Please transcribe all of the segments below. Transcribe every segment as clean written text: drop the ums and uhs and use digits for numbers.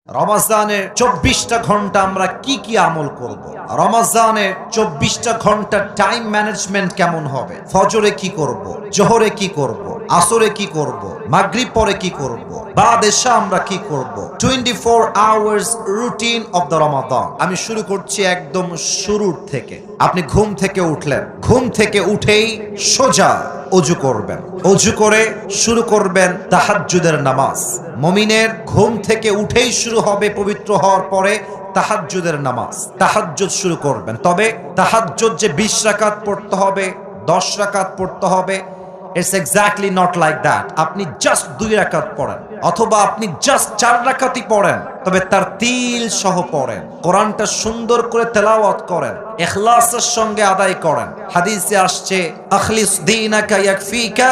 রমজানের 24টা ঘন্টা আমরা কি কি আমল করব। রমজানের 24টা ঘন্টা টাইম ম্যানেজমেন্ট কেমন হবে। ফজরে কি করব, জোহরে কি করব, আসরে কি করব, মাগরিব পরে কি করব, বাদ এশা আমরা কি করব। 24 আওয়ার্স রুটিন অফ দ্য রমাদান। আমি শুরু করছি একদম শুরুর থেকে। আপনি ঘুম থেকে উঠলেন, ঘুম থেকে উঠেই সোজা অজু করবেন, অজু করে শুরু করবেন তাহাজ্জুদের নামাজ। মুমিনের ঘুম থেকে উঠেই শুরু হবে পবিত্র হওয়ার পরে তাহাজ্জুদের নামাজ। তাহাজ্জুদ শুরু করবেন, তবে তাহাজ্জুদ যে 20 রাকাত পড়তে হবে, 10 রাকাত পড়তে হবে, it's exactly not like that. আপনি জাস্ট 2 রাকাত পড়েন, অথবা আপনি জাস্ট 4 রাকাতই পড়েন, তবে তার তিল সহ পড়েন। কোরআনটা সুন্দর করে তেলাওয়াত করেন, ইখলাসের সঙ্গে আদায় করেন। হাদিসে আসছে, আখলিস দীনাকা ইয়াকফিকা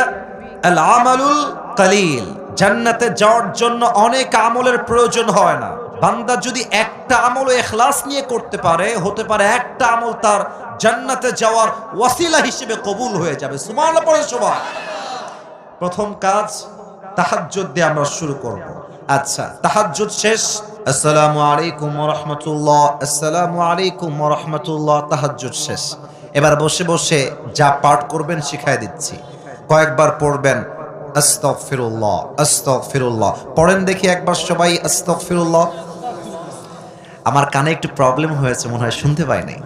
আল আমালুল কালিল। জান্নাতে যাওয়ার জন্য অনেক আমলের প্রয়োজন হয় না। বান্দা যদি একটা আমল ইখলাস নিয়ে করতে পারে, হতে পারে একটা আমল তার জান্নাতে যাওয়ার ওয়াসিলা হিসেবে কবুল হয়ে যাবে। সুবহানাল্লাহ পড়ে সবাই। প্রথম কাজ তাহাজ্জুদ দিয়ে আমরা শুরু করব। আচ্ছা, তাহাজ্জুদ শেষ, আসসালামু আলাইকুম ওয়া রাহমাতুল্লাহ, আসসালামু আলাইকুম ওয়া রাহমাতুল্লাহ, তাহাজ্জুদ শেষ। এবার বসে বসে যা পাঠ করবেন শিখাই দিচ্ছি। কয়েকবার পড়বেন আস্তাগফিরুল্লাহ, আস্তাগফিরুল্লাহ। পড়েন দেখি একবার সবাই আস্তাগফিরুল্লাহ। আমার কানে একটু প্রবলেম হয়েছে, মনে হয় শুনতে পাই নাই।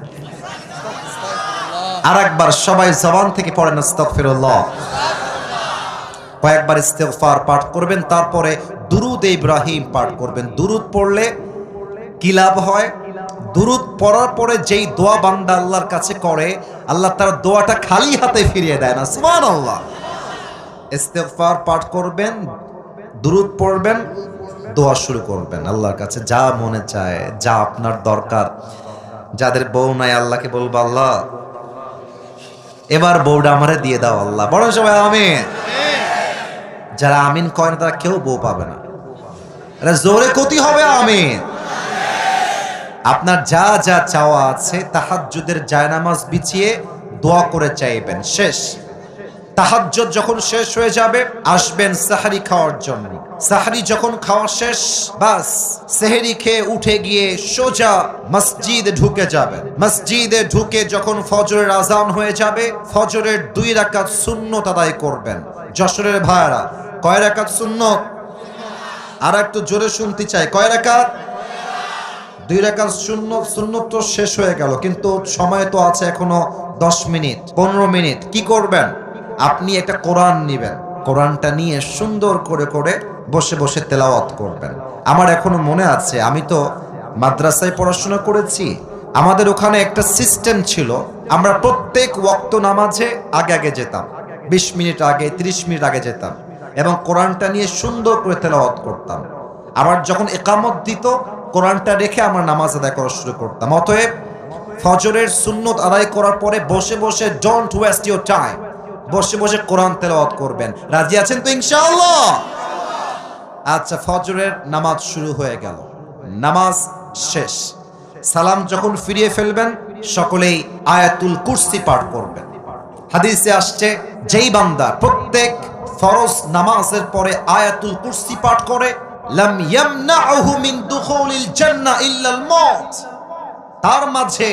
আর একবার সবাই জবান থেকে পড়েন আস্তাগফিরুল্লাহ। কয়েকবার ইস্তেগফার পাঠ করবেন, তারপরে দুরুদ ইব্রাহিম পাঠ করবেন। দুরুদ পড়লে কি লাভ হয়? দুরুদ পড়ার পরে যেই দোয়া বান্দা আল্লাহর কাছে করে, আল্লাহ তার দোয়াটা খালি হাতে ফিরিয়ে দেয় না। সুবহানাল্লাহ। ইস্তেগফার পাঠ করবেন, দুরুদ পড়বেন, দোয়া শুরু করবেন আল্লাহর কাছে। যা মনে চায়, যা আপনার দরকার। যাদের বউ নাই, আল্লাহকে বলবো, আল্লাহ এবার বউটা আমারে দিয়ে দাও আল্লাহ। বড় সবাই আমিন। যারা আমিন কয় না তারা কেউ বউ পাবে না। এটা জোরে কতি হবে আমিন। আপনার যা যা চাওয়া আছে তাহাজ্জুদের জায়নামাজ বিছিয়ে দোয়া করে চাইবেন। শেষ তাহাজ্জুদ যখন শেষ হয়ে যাবে, আসবেন সাহরি খাওয়ার জন্য। সাহরি যখন খাওয়া শেষ, বাস সেহরি খেয়ে উঠে গিয়ে সোজা মসজিদে ঢুকে যাবেন। মসজিদে ঢুকে যখন ফজরের আজান হয়ে যাবে, ফজরের 2 রাকাত সুন্নত আদায় করবেন। যশোরের ভাইরা, কয় রাকাত সুন্নত? আর একটু জোরে শুনতে চাই, কয় রাকাত? 2 রাকাত সুন্নত। সুন্নত তো শেষ হয়ে গেল, কিন্তু সময় তো আছে এখনো 10 মিনিট 15 মিনিট। কি করবেন? আপনি একটা কোরআন নেবেন, কোরআনটা নিয়ে সুন্দর করে করে বসে বসে তেলাওয়াত করবেন। আমার এখনো মনে আছে, আমি তো মাদ্রাসায় পড়াশোনা করেছি। আমাদের ওখানে একটা সিস্টেম ছিল, আমরা প্রত্যেক ওয়াক্ত নামাজে আগে আগে যেতাম, 20 মিনিট আগে, 30 মিনিট আগে যেতাম, এবং কোরআনটা নিয়ে সুন্দর করে তেলাওয়াত করতাম। আবার যখন ইকামত দিত, কোরআনটা রেখে আমরা নামাজ আদায় করা শুরু করতাম। অতএব ফজরের সুন্নত আদায় করার পরে বসে বসে ডোন্ট ওয়েস্ট ইউর টাইম, বসে বসে কোরআন তেলাওয়াত করবেন। রাজি আছেন তো ইনশাআল্লাহ? আচ্ছা, ফজরের নামাজ শুরু হয়ে গেল, নামাজ শেষ। সালাম যখন ফিরিয়ে ফেলবেন, সকলেই আয়াতুল কুরসি পাঠ করবেন। হাদিসে আসছে, যেই বান্দা প্রত্যেক ফরজ নামাজের পরে আয়াতুল কুরসি পাঠ করে, লাম ইয়ামনাহু মিন দুখুলিল জান্নাহ ইল্লাল মাউত, তার মাঝে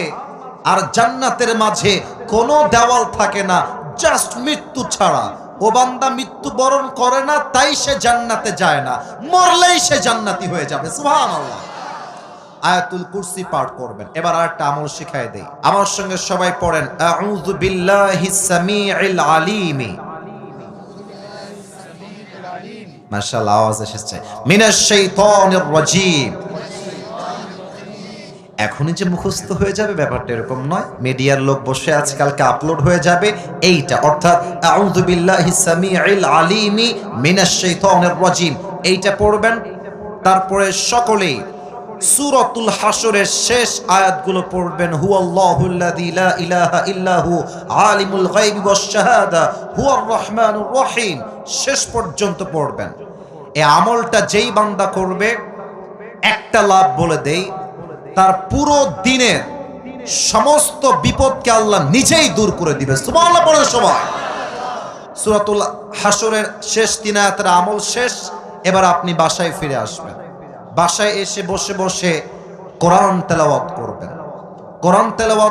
আর জান্নাতের মাঝে কোনো দেওয়াল থাকে না, জাস্ট মৃত্যু ছাড়া। ও বান্দা মৃত্যু বরণ করে না, তাই সে জান্নাতে যায় না, মরলেই সে জান্নাতি হয়ে যাবে। সুবহানাল্লাহ। আয়াতুল কুরসি পাঠ করবেন। এবার আরেকটা আমল শিখাই দেই, আমার সঙ্গে সবাই পড়েন, আউযু বিল্লাহিস সামিউল আলিম। মাশাআল্লাহ, আওয়াজ এসেছে। মিনাশ শাইতানির রাজীম। এখনই যে মুখস্থ হয়ে যাবে ব্যাপারটা এরকম নয়। মিডিয়ার লোক বসে আছে, কালকে আপলোড হয়ে যাবে এইটা, অর্থাৎ আউযু বিল্লাহিস সামিউল আলিম মিনাশ শাইতানির রাজীম, এইটা পড়বেন। তারপরে সকলেই সূরাতুল হাশরের শেষ আয়াতগুলো পড়বেন। হুয়াল্লাহুল্লাযী লা ইলাহা ইল্লাহু আলিমুল গায়বি ওয়াশ শাহাদা হুয়ার রহমানুর রহিম, শেষ পর্যন্ত পড়বেন। এই আমলটা যেই বান্দা করবে, একটা লাভ বলে দেই, তার পুরো দিনের সমস্ত বিপদকে আল্লাহ নিজেই দূর করে দিবে। সুবহানাল্লাহ পড়ে সবাই। সূরাতুল হাশরের শেষ 3 আয়াতের আমল শেষ। এবার আপনি বাসায় ফিরে আসবেন। বাসায় এসে বসে বসে কোরআন তেলাওয়াত করবেন। কোরআন তেলাওয়াত